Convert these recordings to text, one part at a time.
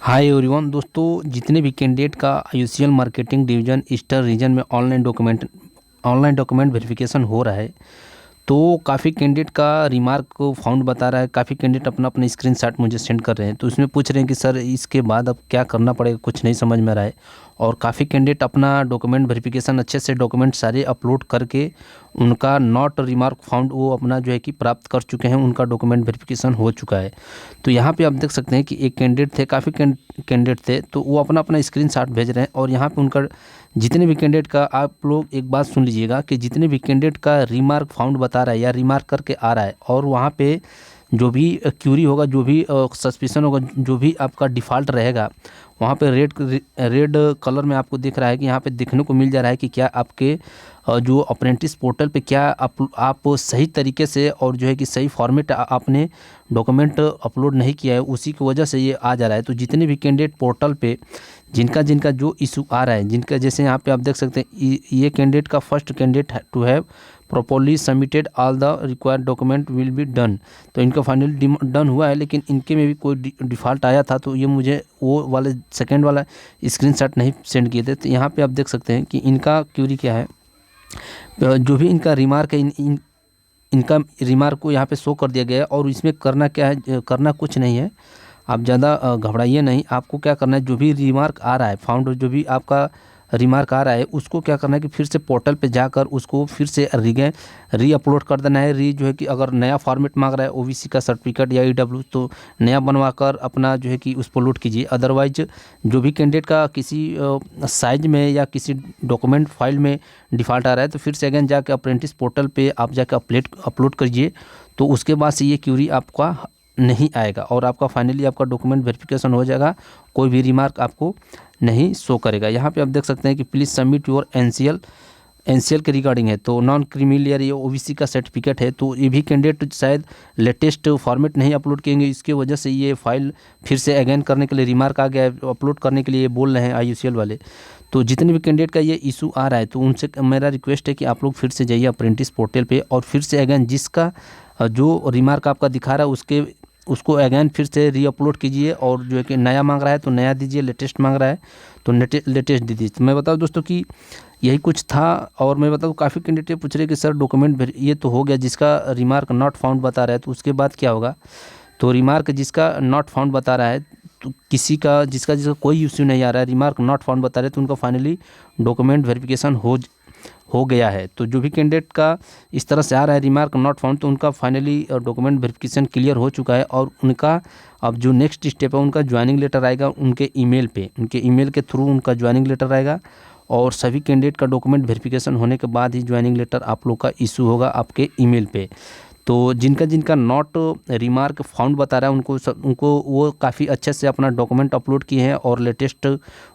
Hi everyone दोस्तों, जितने भी कैंडिडेट का UCL marketing division eastern region में ऑनलाइन डॉक्यूमेंट वेरिफिकेशन हो रहा है, तो काफ़ी कैंडिडेट का रिमार्क फाउंड बता रहा है। काफ़ी कैंडिडेट अपना अपना स्क्रीनशॉट मुझे सेंड कर रहे हैं, तो उसमें पूछ रहे हैं कि सर इसके बाद अब क्या करना पड़ेगा, कुछ नहीं समझ में आ रहा है। और काफ़ी कैंडिडेट अपना डॉक्यूमेंट वेरिफिकेशन अच्छे से डॉक्यूमेंट सारे अपलोड करके उनका नॉट रिमार्क फाउंड वो अपना जो है कि प्राप्त कर चुके हैं, उनका डॉक्यूमेंट वेरिफिकेशन हो चुका है। तो यहाँ पे आप देख सकते हैं कि एक कैंडिडेट थे, काफ़ी कैंडिडेट थे, तो वो अपना अपना स्क्रीनशॉट भेज रहे हैं। और यहाँ पे उनका जितने भी कैंडिडेट का, आप लोग एक बात सुन लीजिएगा कि जितने भी कैंडिडेट का रिमार्क फाउंड बता रहा है या रिमार्क करके आ रहा है, और वहाँ पे जो भी क्यूरी होगा, जो भी सस्पिशन होगा, जो भी आपका डिफ़ॉल्ट रहेगा, वहाँ पे रेड कलर में आपको दिख रहा है कि यहाँ पे देखने को मिल जा रहा है कि क्या आपके जो अप्रेंटिस पोर्टल पे क्या आप सही तरीके से और जो है कि सही फॉर्मेट आपने डॉक्यूमेंट अपलोड नहीं किया है, उसी की वजह से ये आ जा रहा है। तो जितने भी कैंडिडेट पोर्टल पे जिनका जिनका जो इशू आ रहा है, जिनका जैसे यहाँ पे आप देख सकते हैं, ये कैंडिडेट का first candidate to have properly submitted all the required document will be done. तो इनका फाइनली डन हुआ है, लेकिन इनके में भी कोई डिफ़ॉल्ट आया था, तो ये मुझे वो वाले सेकेंड वाला स्क्रीनशॉट नहीं सेंड किए थे। तो यहाँ पे आप देख सकते हैं कि इनका क्यूरी क्या है, जो भी इनका रिमार्क है, इनका रिमार्क को यहाँ पे शो कर दिया गया है। और इसमें करना क्या है, करना कुछ नहीं है, आप ज़्यादा घबराइए नहीं। आपको क्या करना है, जो भी रिमार्क आ रहा है फाउंड, जो भी आपका रिमार्क आ रहा है, उसको क्या करना है कि फिर से पोर्टल पे जाकर उसको फिर से री अपलोड कर देना है। जो है कि अगर नया फॉर्मेट मांग रहा है ओबीसी का सर्टिफिकेट या ईडब्ल्यू, तो नया बनवा कर अपना जो है कि उस पर लोड कीजिए। अदरवाइज जो भी कैंडिडेट का किसी साइज में या किसी डॉक्यूमेंट फाइल में डिफ़ॉल्ट आ रहा है, तो फिर से अगेन जाकर अप्रेंटिस पोर्टल पे आप जाकर अपलोड करिए। तो उसके बाद से ये क्यूरी आपका नहीं आएगा और आपका फाइनली आपका डॉक्यूमेंट वेरिफिकेशन हो जाएगा, कोई भी रिमार्क आपको नहीं शो करेगा। यहाँ पे आप देख सकते हैं कि प्लीज़ सबमिट योर एनसीएल के रिगार्डिंग है, तो नॉन क्रीमिलियर ये ओबीसी का सर्टिफिकेट है। तो ये भी कैंडिडेट शायद लेटेस्ट फॉर्मेट नहीं अपलोड करेंगे, इसकी वजह से ये फाइल फिर से अगेन करने के लिए रिमार्क आ गया है, अपलोड करने के लिए बोल रहे हैं आईयूसीएल वाले। तो जितने भी कैंडिडेट का ये इशू आ रहा है, तो उनसे मेरा रिक्वेस्ट है कि आप लोग फिर से जाइए अप्रेंटिस पोर्टल पे और फिर से अगेन जिसका जो रिमार्क आपका दिखा रहा है उसको अगेन फिर से रीअपलोड कीजिए। और जो है कि नया मांग रहा है तो नया दीजिए, लेटेस्ट मांग रहा है तो लेटेस्ट दीजिए। तो मैं बताऊं दोस्तों कि यही कुछ था। और मैं बताऊं काफ़ी कैंडिडेट पूछ रहे कि सर डॉक्यूमेंट ये तो हो गया, जिसका रिमार्क नॉट फाउंड बता रहा है, तो उसके बाद क्या होगा। तो रिमार्क जिसका नॉट फाउंड बता रहा है, तो जिसका कोई इश्यू नहीं आ रहा है, रिमार्क नॉट फाउंड बता रहे हैं, तो उनका फाइनली डॉक्यूमेंट वेरिफिकेशन हो गया है। तो जो भी कैंडिडेट का इस तरह से आ रहा है रिमार्क नॉट फाउंड, तो उनका फाइनली डॉक्यूमेंट वेरिफिकेशन क्लियर हो चुका है। और उनका अब जो नेक्स्ट स्टेप है, उनका ज्वाइनिंग लेटर आएगा उनके ईमेल पे, उनके ईमेल के थ्रू उनका ज्वाइनिंग लेटर आएगा। और सभी कैंडिडेट का डॉक्यूमेंट वेरिफिकेशन होने के बाद ही ज्वाइनिंग लेटर आप लोग का इशू होगा आपके ईमेल पे। तो जिनका जिनका नॉट रिमार्क फाउंड बता रहा है, उनको वो काफ़ी अच्छे से अपना डॉक्यूमेंट अपलोड किए हैं और लेटेस्ट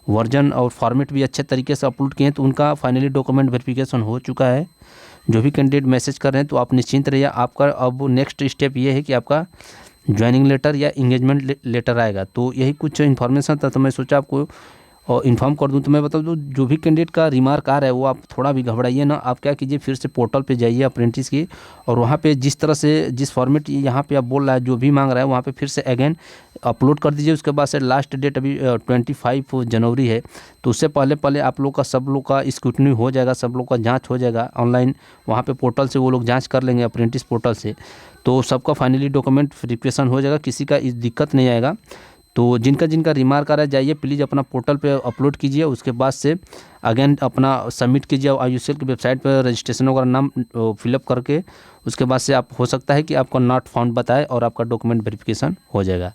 वर्जन और फॉर्मेट भी अच्छे तरीके से अपलोड किए हैं, तो उनका फाइनली डॉक्यूमेंट वेरिफिकेशन हो चुका है। जो भी कैंडिडेट मैसेज कर रहे हैं, तो आप निश्चिंत रहिए, आपका अब नेक्स्ट स्टेप ये है कि आपका ज्वाइनिंग लेटर या इंगेजमेंट लेटर आएगा। तो यही कुछ इन्फॉर्मेशन था, तो मैं सोचा आपको और इन्फॉर्म कर दूं। तो मैं बता दूं, जो भी कैंडिडेट का रिमार्क आ रहा है, वो आप थोड़ा भी घबराइए ना। आप क्या कीजिए, फिर से पोर्टल पे जाइए अप्रेंटिस की, और वहाँ पे जिस तरह से जिस फॉर्मेट यहाँ पे आप बोल रहा है, जो भी मांग रहा है, वहाँ पे फिर से अगेन अपलोड कर दीजिए। उसके बाद से लास्ट डेट अभी 25 जनवरी है, तो उससे पहले आप लोग का सब लोग का स्क्रूटनी हो जाएगा, सब लोग का जाँच हो जाएगा ऑनलाइन। वहाँ पर पोर्टल से वो लोग जाँच कर लेंगे अप्रेंटिस पोर्टल से, तो सबका फाइनली डॉक्यूमेंट वेरिफिकेशन हो जाएगा, किसी का दिक्कत नहीं आएगा। तो जिनका जिनका रिमार्क आ रहा है, जाइए प्लीज़ अपना पोर्टल पे अपलोड कीजिए। उसके बाद से अगेन अपना सबमिट कीजिए आईयूसीएल की वेबसाइट पर, रजिस्ट्रेशन वगैरह नाम फिलअप करके। उसके बाद से आप हो सकता है कि आपको नॉट फाउंड बताए और आपका डॉक्यूमेंट वेरिफिकेशन हो जाएगा।